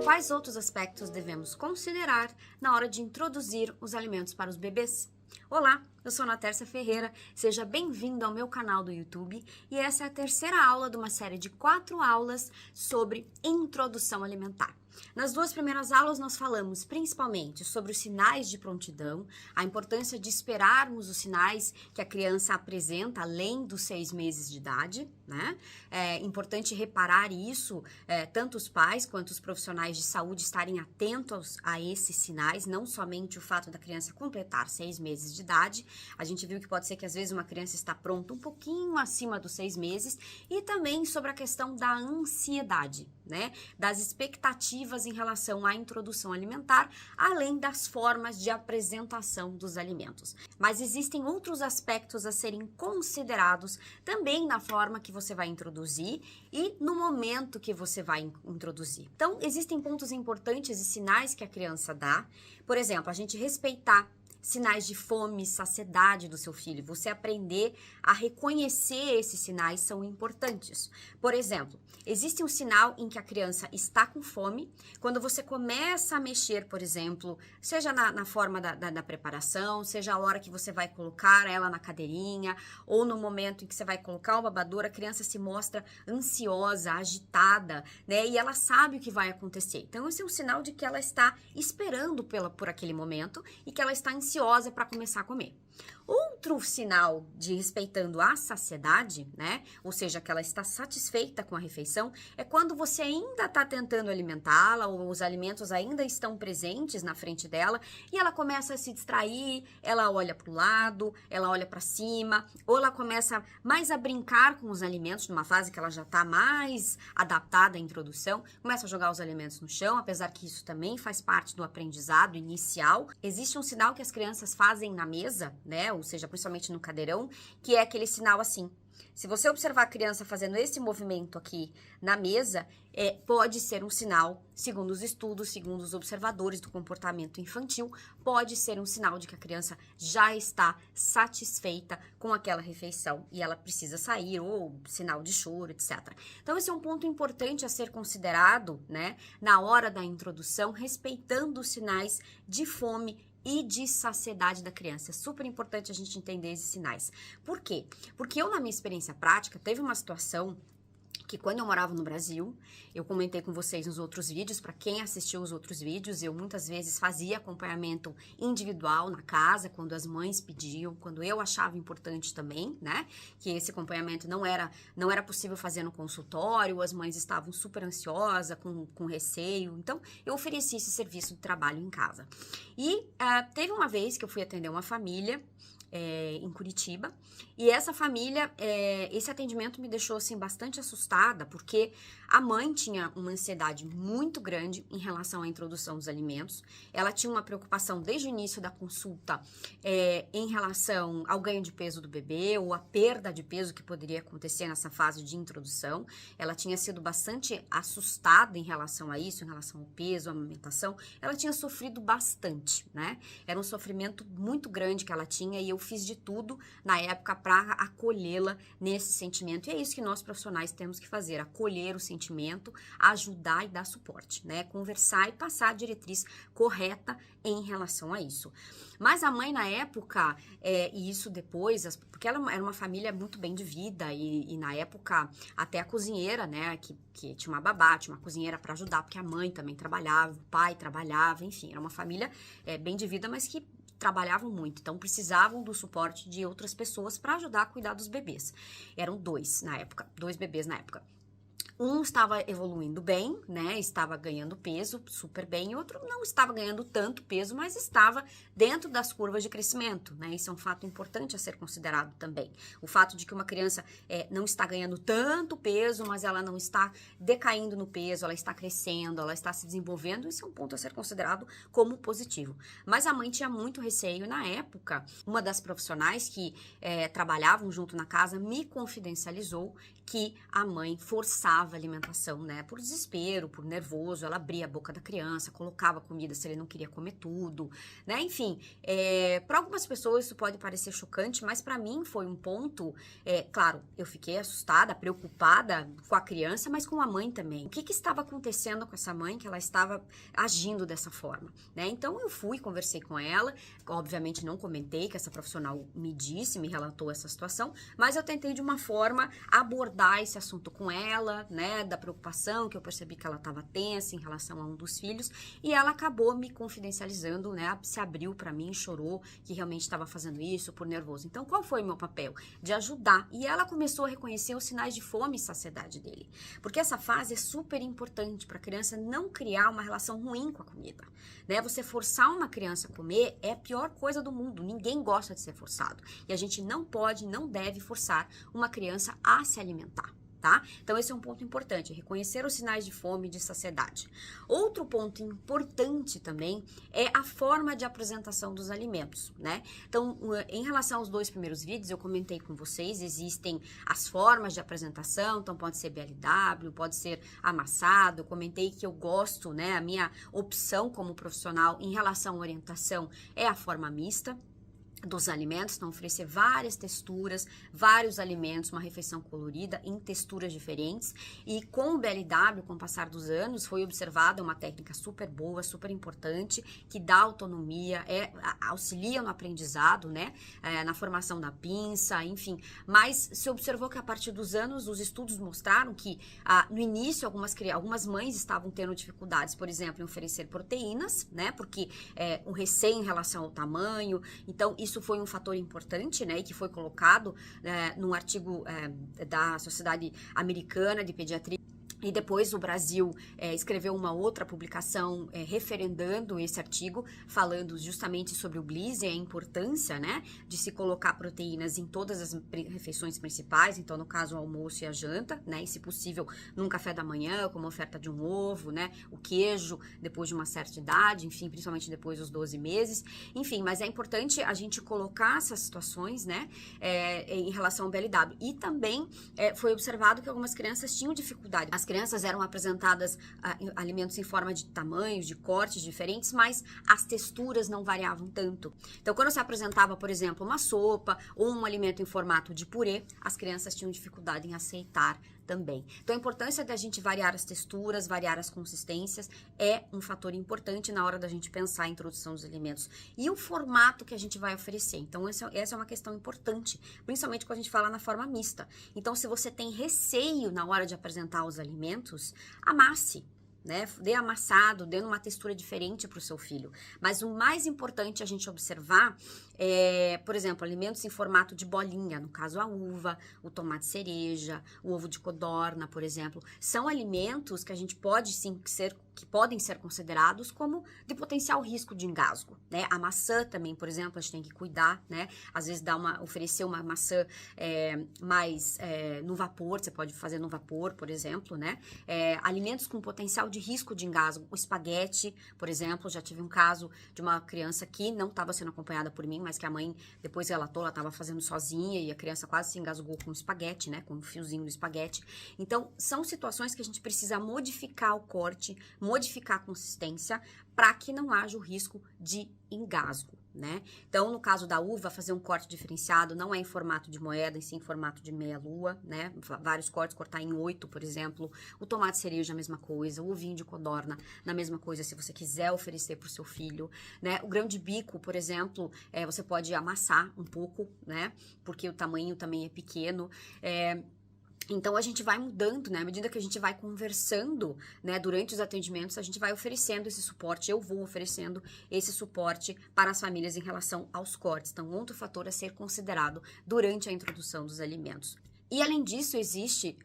Quais outros aspectos devemos considerar na hora de introduzir os alimentos para os bebês? Olá, eu sou Ana Tércia Ferreira, seja bem-vindo ao meu canal do YouTube e essa é a terceira aula de uma série de 4 aulas sobre introdução alimentar. Nas 2 primeiras aulas nós falamos principalmente sobre os sinais de prontidão, a importância de esperarmos os sinais que a criança apresenta além dos 6 meses de idade, né? É importante reparar isso, tanto os pais quanto os profissionais de saúde estarem atentos a esses sinais, não somente o fato da criança completar 6 meses de idade. A gente viu que pode ser que às vezes uma criança está pronta um pouquinho acima dos 6 meses e também sobre a questão da ansiedade, né? Das expectativas em relação à introdução alimentar, além das formas de apresentação dos alimentos. Mas existem outros aspectos a serem considerados também na forma que você vai introduzir e no momento que você vai introduzir. Então, existem pontos importantes e sinais que a criança dá. Por exemplo, a gente respeitar sinais de fome, saciedade do seu filho, você aprender a reconhecer esses sinais são importantes. Por exemplo, existe um sinal em que a criança está com fome, quando você começa a mexer, por exemplo, seja na forma da preparação, seja a hora que você vai colocar ela na cadeirinha, ou no momento em que você vai colocar o babador, a criança se mostra ansiosa, agitada, né? E ela sabe o que vai acontecer. Então, esse é um sinal de que ela está esperando por aquele momento e que ela está ansiosa para começar a comer. Outro sinal de respeitando a saciedade, né? Ou seja, que ela está satisfeita com a refeição, é quando você ainda está tentando alimentá-la, ou os alimentos ainda estão presentes na frente dela, e ela começa a se distrair, ela olha para o lado, ela olha para cima, ou ela começa mais a brincar com os alimentos, numa fase que ela já está mais adaptada à introdução, começa a jogar os alimentos no chão, apesar que isso também faz parte do aprendizado inicial. Existe um sinal que as crianças fazem na mesa, né? Ou seja, principalmente no cadeirão, que é aquele sinal assim. Se você observar a criança fazendo esse movimento aqui na mesa, pode ser um sinal, segundo os estudos, segundo os observadores do comportamento infantil, pode ser um sinal de que a criança já está satisfeita com aquela refeição e ela precisa sair, ou sinal de choro, etc. Então, esse é um ponto importante a ser considerado, né, na hora da introdução, respeitando os sinais de fome e de saciedade da criança. É super importante a gente entender esses sinais. Por quê? Porque eu, na minha experiência prática, teve uma situação que quando eu morava no Brasil, eu comentei com vocês nos outros vídeos, para quem assistiu os outros vídeos, eu muitas vezes fazia acompanhamento individual na casa, quando as mães pediam, quando eu achava importante também, né, que esse acompanhamento não era possível fazer no consultório, as mães estavam super ansiosas, com receio, então eu ofereci esse serviço de trabalho em casa. E teve uma vez que eu fui atender uma família, em Curitiba, e essa família, esse atendimento me deixou assim bastante assustada, porque a mãe tinha uma ansiedade muito grande em relação à introdução dos alimentos, ela tinha uma preocupação desde o início da consulta em relação ao ganho de peso do bebê, ou a perda de peso que poderia acontecer nessa fase de introdução. Ela tinha sido bastante assustada em relação a isso, em relação ao peso, à amamentação, ela tinha sofrido bastante, né? Era um sofrimento muito grande que ela tinha, e eu fiz de tudo na época para acolhê-la nesse sentimento. E é isso que nós profissionais temos que fazer, acolher o sentimento, ajudar e dar suporte, né? Conversar e passar a diretriz correta em relação a isso. Mas a mãe na época, e isso depois, porque ela era uma família muito bem de vida, e na época até a cozinheira, né, que tinha uma babá, tinha uma cozinheira para ajudar, porque a mãe também trabalhava, o pai trabalhava, enfim, era uma família bem de vida, mas que trabalhavam muito, então precisavam do suporte de outras pessoas para ajudar a cuidar dos bebês. Eram 2 bebês na época. Um estava evoluindo bem, né? Estava ganhando peso super bem, e outro não estava ganhando tanto peso, mas estava dentro das curvas de crescimento, né? Isso é um fato importante a ser considerado também. O fato de que uma criança não está ganhando tanto peso, mas ela não está decaindo no peso, ela está crescendo, ela está se desenvolvendo, isso é um ponto a ser considerado como positivo. Mas a mãe tinha muito receio, e na época, uma das profissionais que trabalhavam junto na casa me confidencializou que a mãe forçava dava alimentação, né? Por desespero, por nervoso, ela abria a boca da criança, colocava comida se ele não queria comer tudo, né? Enfim, para algumas pessoas isso pode parecer chocante, mas para mim foi um ponto, claro, eu fiquei assustada, preocupada com a criança, mas com a mãe também. O que estava acontecendo com essa mãe que ela estava agindo dessa forma, né? Então eu fui, conversei com ela, obviamente não comentei que essa profissional me disse, me relatou essa situação, mas eu tentei de uma forma abordar esse assunto com ela, né, da preocupação que eu percebi que ela estava tensa em relação a um dos filhos, e ela acabou me confidencializando, né, se abriu para mim, chorou que realmente estava fazendo isso por nervoso. Então, qual foi o meu papel? De ajudar. E ela começou a reconhecer os sinais de fome e saciedade dele, porque essa fase é super importante para a criança não criar uma relação ruim com a comida, né? Você forçar uma criança a comer é a pior coisa do mundo. Ninguém gosta de ser forçado. E a gente não pode, não deve forçar uma criança a se alimentar, tá? Então esse é um ponto importante, reconhecer os sinais de fome e de saciedade. Outro ponto importante também é a forma de apresentação dos alimentos, né? Então, em relação aos 2 primeiros vídeos, eu comentei com vocês, existem as formas de apresentação, então pode ser BLW, pode ser amassado, eu comentei que eu gosto, né, a minha opção como profissional em relação à orientação é a forma mista dos alimentos, então oferecer várias texturas, vários alimentos, uma refeição colorida em texturas diferentes. E com o BLW, com o passar dos anos, foi observada uma técnica super boa, super importante, que dá autonomia, auxilia no aprendizado, né, na formação da pinça, enfim. Mas se observou que a partir dos anos, os estudos mostraram que no início algumas mães estavam tendo dificuldades, por exemplo, em oferecer proteínas, né, porque o receio em relação ao tamanho, então isso foi um fator importante, né, que foi colocado num artigo da Sociedade Americana de Pediatria. E depois o Brasil escreveu uma outra publicação referendando esse artigo, falando justamente sobre o BLIS e a importância, né, de se colocar proteínas em todas as refeições principais, então no caso o almoço e a janta, né, e se possível num café da manhã, como oferta de um ovo, né, o queijo depois de uma certa idade, enfim, principalmente depois dos 12 meses, enfim, mas é importante a gente colocar essas situações, né, em relação ao BLW. E também foi observado que algumas crianças tinham dificuldade. As crianças eram apresentadas alimentos em forma de tamanhos, de cortes diferentes, mas as texturas não variavam tanto. Então, quando se apresentava, por exemplo, uma sopa ou um alimento em formato de purê, as crianças tinham dificuldade em aceitar também. Então, a importância da gente variar as texturas, variar as consistências é um fator importante na hora da gente pensar a introdução dos alimentos. E o formato que a gente vai oferecer. Então, essa é uma questão importante, principalmente quando a gente fala na forma mista. Então, se você tem receio na hora de apresentar os alimentos, amasse, né? Dê amassado, dê uma textura diferente para o seu filho. Mas o mais importante a gente observar por exemplo, alimentos em formato de bolinha, no caso a uva, o tomate cereja, o ovo de codorna, por exemplo, são alimentos que a gente pode sim que podem ser considerados como de potencial risco de engasgo, né? A maçã também, por exemplo, a gente tem que cuidar, né? Às vezes oferecer uma maçã mais no vapor, você pode fazer no vapor, por exemplo, né? Alimentos com potencial de risco de engasgo, o espaguete, por exemplo, já tive um caso de uma criança que não estava sendo acompanhada por mim, mas que a mãe depois relatou, ela estava fazendo sozinha e a criança quase se engasgou com o espaguete, né? Com um fiozinho do espaguete. Então, são situações que a gente precisa modificar o corte, modificar a consistência para que não haja o risco de engasgo, né? Então, no caso da uva, fazer um corte diferenciado não é em formato de moeda, e sim em formato de meia-lua, né? Vários cortes, cortar em 8, por exemplo. O tomate cereja, a mesma coisa. O ovinho de codorna, na mesma coisa, se você quiser oferecer para o seu filho, né? O grão de bico, por exemplo, você pode amassar um pouco, né? Porque o tamanho também é pequeno. Então, a gente vai mudando, né? À medida que a gente vai conversando, né? Durante os atendimentos, a gente vai oferecendo esse suporte. Eu vou oferecendo esse suporte para as famílias em relação aos cortes. Então, outro fator a ser considerado durante a introdução dos alimentos. E, além disso, existe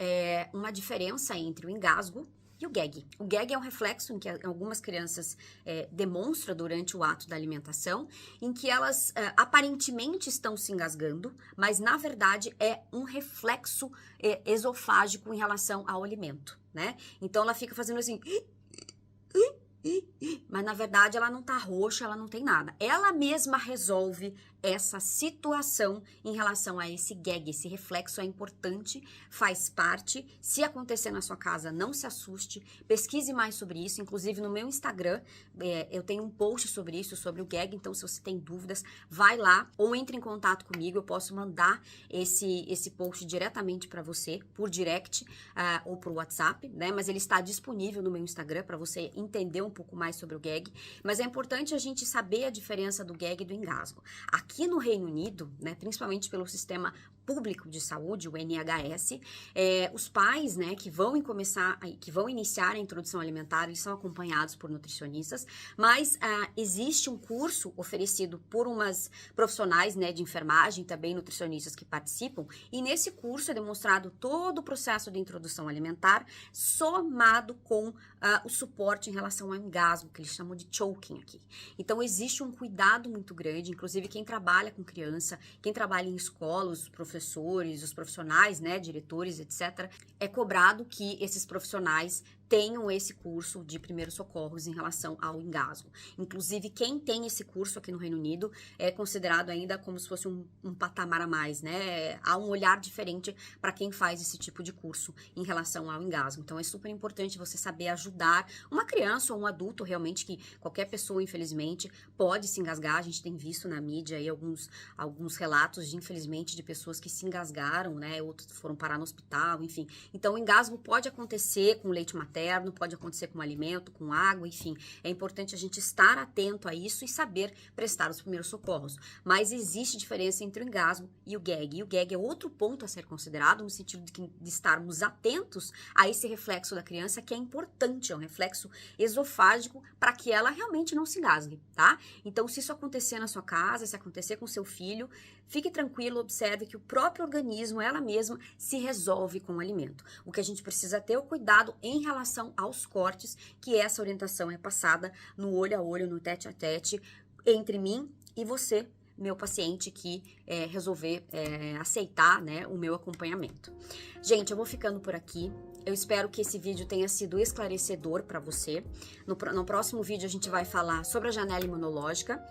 uma diferença entre o engasgo e o gag. O gag é um reflexo em que algumas crianças demonstram durante o ato da alimentação, em que elas aparentemente estão se engasgando, mas na verdade é um reflexo esofágico em relação ao alimento, né? Então ela fica fazendo assim, mas na verdade ela não tá roxa, ela não tem nada. Ela mesma resolve essa situação em relação a esse gag. Esse reflexo é importante, faz parte. Se acontecer na sua casa, não se assuste, pesquise mais sobre isso. Inclusive no meu Instagram, eu tenho um post sobre isso, sobre o gag, então se você tem dúvidas, vai lá ou entre em contato comigo, eu posso mandar esse post diretamente para você, por direct ou por WhatsApp, né? Mas ele está disponível no meu Instagram para você entender um pouco mais sobre o gag. Mas é importante a gente saber a diferença do gag e do engasgo. Aqui no Reino Unido, né, principalmente pelo sistema público de saúde, o NHS, os pais, né, que vão iniciar a introdução alimentar, eles são acompanhados por nutricionistas, mas existe um curso oferecido por umas profissionais, né, de enfermagem, também nutricionistas que participam, e nesse curso é demonstrado todo o processo de introdução alimentar, somado com o suporte em relação ao engasgo, que eles chamam de choking aqui. Então existe um cuidado muito grande, inclusive quem trabalha com criança, quem trabalha em escolas, os professores, os profissionais, né, diretores, etc., é cobrado que esses profissionais tenham esse curso de primeiros socorros em relação ao engasgo. Inclusive, quem tem esse curso aqui no Reino Unido é considerado ainda como se fosse um patamar a mais, né? Há um olhar diferente para quem faz esse tipo de curso em relação ao engasgo. Então, é super importante você saber ajudar uma criança ou um adulto, realmente, que qualquer pessoa, infelizmente, pode se engasgar. A gente tem visto na mídia aí alguns relatos, infelizmente, de pessoas que se engasgaram, né? Outros foram parar no hospital, enfim. Então, o engasgo pode acontecer com leite materno, pode acontecer com alimento, com água, enfim. É importante a gente estar atento a isso e saber prestar os primeiros socorros. Mas existe diferença entre o engasgo e o gag. E o gag é outro ponto a ser considerado, no sentido de estarmos atentos a esse reflexo da criança, que é importante, é um reflexo esofágico para que ela realmente não se engasgue, tá? Então, se isso acontecer na sua casa, se acontecer com seu filho, fique tranquilo, observe que o próprio organismo, ela mesma, se resolve com o alimento. O que a gente precisa ter é o cuidado em relação aos cortes, que essa orientação é passada no olho a olho, no tete a tete, entre mim e você, meu paciente, que resolver aceitar, né, o meu acompanhamento. Gente, eu vou ficando por aqui. Eu espero que esse vídeo tenha sido esclarecedor para você. No próximo vídeo a gente vai falar sobre a janela imunológica.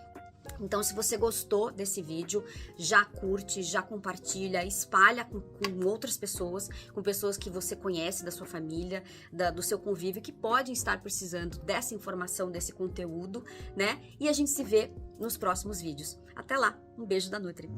Então, se você gostou desse vídeo, já curte, já compartilha, espalha com outras pessoas, com pessoas que você conhece, da sua família, do seu convívio, que podem estar precisando dessa informação, desse conteúdo, né? E a gente se vê nos próximos vídeos. Até lá, um beijo da Nutri!